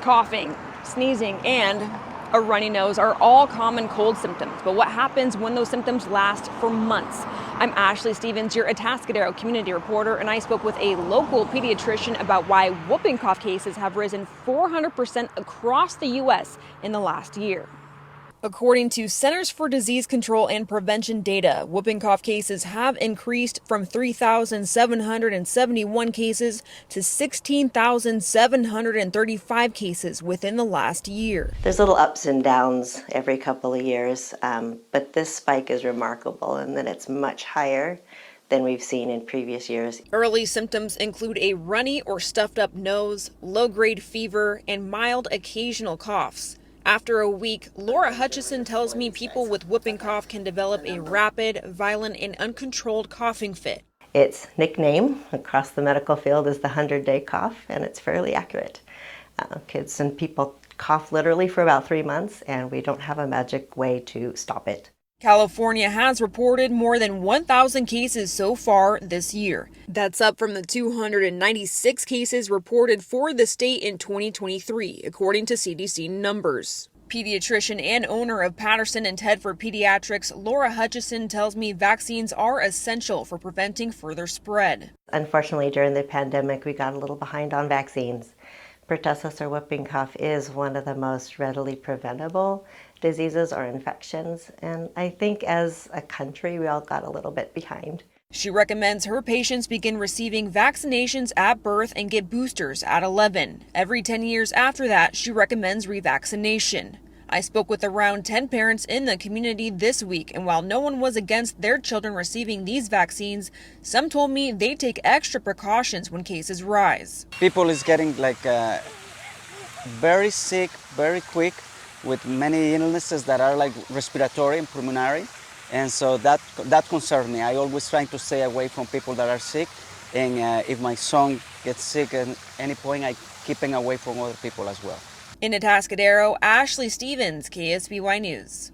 Coughing, sneezing, and a runny nose are all common cold symptoms. But what happens when those symptoms last for months? I'm Ashley Stevens, your Atascadero community reporter, and I spoke with a local pediatrician about why whooping cough cases have risen 400% across the U.S. in the last year. According to Centers for Disease Control and Prevention data, whooping cough cases have increased from 3,771 cases to 16,735 cases within the last year. There's little ups and downs every couple of years, but this spike is remarkable and that it's much higher than we've seen in previous years. Early symptoms include a runny or stuffed up nose, low-grade fever, and mild occasional coughs. After a week, Laura Hutchison tells me people with whooping cough can develop a rapid, violent, and uncontrolled coughing fit. Its nickname across the medical field is the 100-day cough, and it's fairly accurate. Kids and people cough literally for about 3 months, and we don't have a magic way to stop it. California has reported more than 1,000 cases so far this year. That's up from the 296 cases reported for the state in 2023, according to CDC numbers. Pediatrician and owner of Patterson and Tedford Pediatrics, Laura Hutchison tells me vaccines are essential for preventing further spread. Unfortunately, during the pandemic, we got a little behind on vaccines. Pertussis or whooping cough is one of the most readily preventable diseases or infections, and I think as a country we all got a little bit behind. She recommends her patients begin receiving vaccinations at birth and get boosters at 11. Every 10 years after that, she recommends revaccination. I spoke with around 10 parents in the community this week, and while no one was against their children receiving these vaccines, some told me they take extra precautions when cases rise. People is getting very sick very quick with many illnesses that are like respiratory and pulmonary, and so that concerns me. I always try to stay away from people that are sick, and if my son gets sick at any point, I keep him away from other people as well. In Atascadero, Ashley Stevens, KSBY News.